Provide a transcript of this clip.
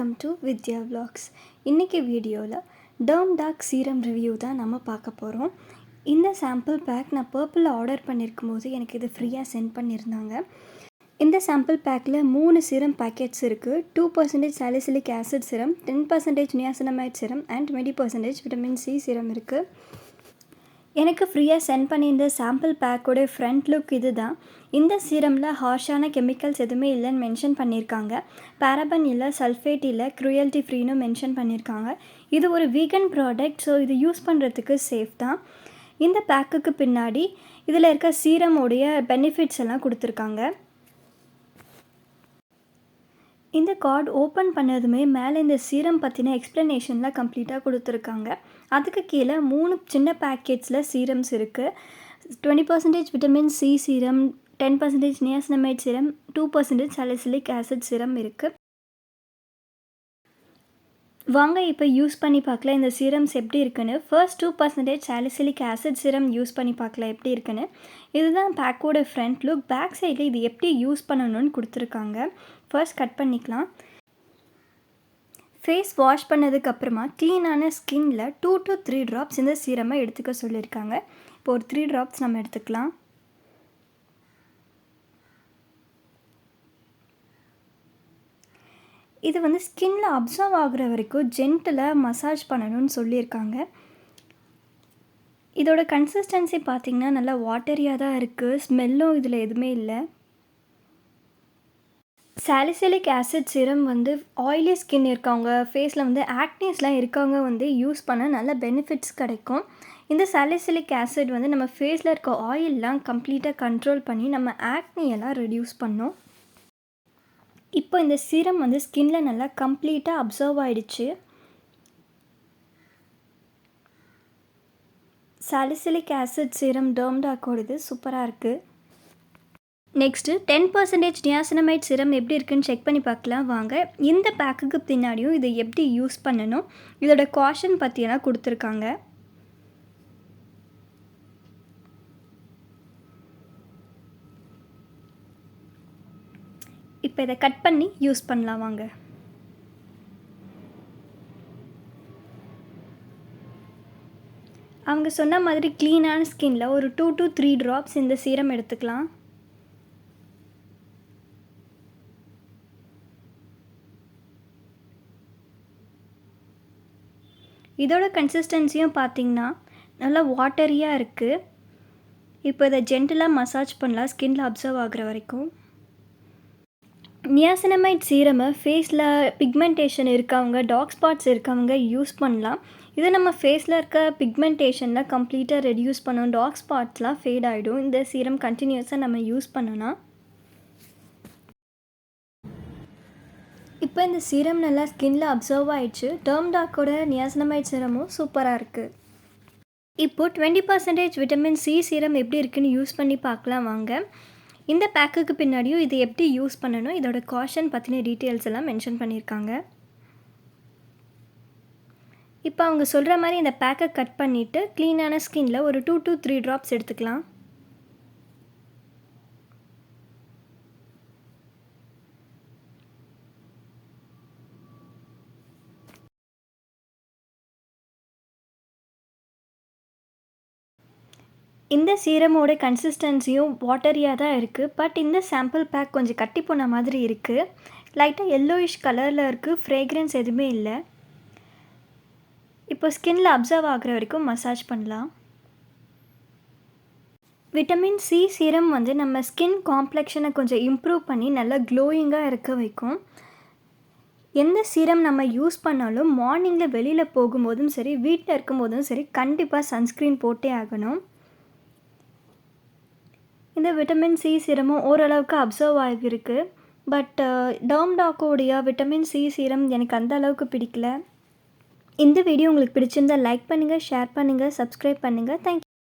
Welcome to Vidya vlogs. இன்றைக்கி வீடியோவில் dermdoc serum review தான் நம்ம பார்க்க போகிறோம். இந்த சாம்பிள் பேக் நான் பர்பிளில் ஆர்டர் பண்ணியிருக்கும் போது எனக்கு இது ஃப்ரீயாக சென்ட் பண்ணியிருந்தாங்க. இந்த சாம்பிள் பேக்கில் 3 சீரம் பேக்கெட்ஸ் இருக்குது. 2% salicylic acid serum, 10% niacinamide serum and 20% vitamin C serum இருக்குது. எனக்கு ஃப்ரீயாக சென்ட் பண்ணியிருந்த சாம்பிள் பேக்கோட ஃப்ரண்ட் லுக் இது தான். இந்த சீரமில் ஹார்ஷான கெமிக்கல்ஸ் எதுவுமே இல்லைன்னு மென்ஷன் பண்ணியிருக்காங்க. பேரபன் இல்லை, சல்ஃபேட் இல்லை, க்ரூயல்ட்டி ஃப்ரீன்னு மென்ஷன் பண்ணியிருக்காங்க. இது ஒரு வீகன் ப்ராடக்ட், ஸோ இது யூஸ் பண்ணுறதுக்கு சேஃப் தான். இந்த பேக்குக்கு பின்னாடி இதில் இருக்க சீரமோடைய பெனிஃபிட்ஸ் எல்லாம் கொடுத்துருக்காங்க. இந்த கார்டு ஓப்பன் பண்ணதுமே மேலே இந்த சீரம் பற்றின எக்ஸ்ப்ளனேஷனில் கம்ப்ளீட்டாக கொடுத்துருக்காங்க. அதுக்கு கீழே 3 சின்ன பேக்கெட்ஸில் சீரம்ஸ் இருக்குது. 20% vitamin C serum, 10% niacinamide serum, 2% salicylic acid serum இருக்குது. வாங்க இப்போ யூஸ் பண்ணி பார்க்கலாம் இந்த சீரம்ஸ் எப்படி இருக்குன்னு. First 2% salicylic acid serum use பண்ணி பார்க்கலாம் எப்படி இருக்குன்னு. இதுதான் பேக்கோட ஃப்ரண்ட் லுக். பேக் சைடில் இது எப்படி யூஸ் பண்ணணும்னு கொடுத்துருக்காங்க. ஃபர்ஸ்ட் கட் பண்ணிக்கலாம். ஃபேஸ் வாஷ் பண்ணதுக்கப்புறமா க்ளீனான ஸ்கின்னில் 2 to 3 ட்ராப்ஸ் இந்த சீரமை எடுத்துக்க சொல்லியிருக்காங்க. இப்போ ஒரு 3 ட்ராப்ஸ் நம்ம எடுத்துக்கலாம். இது வந்து ஸ்கின்னில் அப்சர்வ் ஆகுற வரைக்கும் ஜென்டிலாக மசாஜ் பண்ணணும்னு சொல்லியிருக்காங்க. இதோட கன்சிஸ்டன்சி பார்த்திங்கன்னா நல்லா வாட்டரியாக தான் இருக்குது. ஸ்மெல்லும் இதில் எதுவுமே இல்லை. சாலிசிலிக் ஆசிட் சீரம் வந்து ஆயிலி ஸ்கின் இருக்கவங்க, ஃபேஸில் வந்து ஆக்னிஸ்லாம் இருக்கவங்க வந்து யூஸ் பண்ண நல்ல பெனிஃபிட்ஸ் கிடைக்கும். இந்த சாலிசிலிக் ஆசிட் வந்து நம்ம ஃபேஸில் இருக்க ஆயிலெலாம் கம்ப்ளீட்டாக கண்ட்ரோல் பண்ணி நம்ம ஆக்னியெல்லாம் ரெடியூஸ் பண்ணும். இப்போ இந்த சீரம் வந்து ஸ்கின்ல நல்லா கம்ப்ளீட்டாக அப்சர்வ் ஆகிடுச்சு. சாலிசிலிக் ஆசிட் சீரம் dermdoc சூப்பராக இருக்குது. நெக்ஸ்ட்டு 10% நியாசினமைட் சீரம் எப்படி இருக்குன்னு செக் பண்ணி பார்க்கலாம் வாங்க. இந்த பேக்குக்கு பின்னாடியும் இதை எப்படி யூஸ் பண்ணணும், இதோட காஷன் பற்றியெல்லாம் கொடுத்துருக்காங்க. இப்போ இதை கட் பண்ணி யூஸ் பண்ணலாம் வாங்க. அவங்க சொன்ன மாதிரி க்ளீனான ஸ்கின்னில் ஒரு 2 to 3 ட்ராப்ஸ் இந்த சீரம் எடுத்துக்கலாம். இதோட கன்சிஸ்டன்சியும் பார்த்திங்கன்னா நல்லா வாட்டரியாக இருக்குது. இப்போ இதை ஜென்டிலாக மசாஜ் பண்ணலாம் ஸ்கின்னில் அப்சர்வ் ஆகிற வரைக்கும். நியாசினமைட் சீரமை ஃபேஸில் பிக்மெண்டேஷன் இருக்கவங்க, டார்க் ஸ்பாட்ஸ் இருக்கவங்க யூஸ் பண்ணலாம். இது நம்ம ஃபேஸில் இருக்க பிக்மெண்டேஷனில் கம்ப்ளீட்டாக ரெடியூஸ் பண்ணணும். டார்க் ஸ்பாட்ஸ்லாம் ஃபேட் ஆகிடும். இந்த சீரம் கண்டினியூஸாக நம்ம யூஸ் பண்ணணும். இப்போ இந்த சீரம் நல்லா ஸ்கின்னில் அப்சர்வ் ஆகிடுச்சு. dermdoc நியாசினமைட் சீரமும் சூப்பராக இருக்குது. இப்போது 20% விட்டமின் சி சீரம் எப்படி இருக்குன்னு யூஸ் பண்ணி பார்க்கலாம் வாங்க. இந்த பேக்குக்கு பின்னாடியும் இது எப்படி யூஸ் பண்ணணும், இதோட காஷன் பற்றின டீட்டெயில்ஸ் எல்லாம் மென்ஷன் பண்ணியிருக்காங்க. இப்போ அவங்க சொல்கிற மாதிரி இந்த பேக்கை கட் பண்ணிவிட்டு க்ளீனான ஸ்கின்னில் ஒரு 2 to 3 ட்ராப்ஸ் எடுத்துக்கலாம். இந்த சீரமோட கன்சிஸ்டன்சியும் வாட்டரியாக தான் இருக்குது. பட் இந்த சாம்பிள் பேக் கொஞ்சம் கட்டி போன மாதிரி இருக்குது. லைட்டாக எல்லோயிஷ் கலரில் இருக்குது. ஃப்ரேக்ரன்ஸ் எதுவுமே இல்லை. இப்போ ஸ்கின்னில் அப்சர்வ் ஆகிற வரைக்கும் மசாஜ் பண்ணலாம். விட்டமின் சி சீரம் வந்து நம்ம ஸ்கின் காம்ப்ளெக்ஷனை கொஞ்சம் இம்ப்ரூவ் பண்ணி நல்லா க்ளோயிங்காக இருக்க வைக்கும். எந்த சீரம் நம்ம யூஸ் பண்ணாலும் மார்னிங்கில் வெளியில் போகும்போதும் சரி, வீட்டில் இருக்கும்போதும் சரி, கண்டிப்பாக சன்ஸ்க்ரீன் போட்டே ஆகணும். இந்த விட்டமின் சி சீரமும் ஓரளவுக்கு அப்சர்வ் ஆகியிருக்கு. But dermdoc vitamin C serum எனக்கு அந்த அளவுக்கு பிடிக்கல. இந்த வீடியோ உங்களுக்கு பிடிச்சிருந்தால் லைக் பண்ணுங்கள், ஷேர் பண்ணுங்கள், சப்ஸ்கிரைப் பண்ணுங்கள். தேங்க்யூ.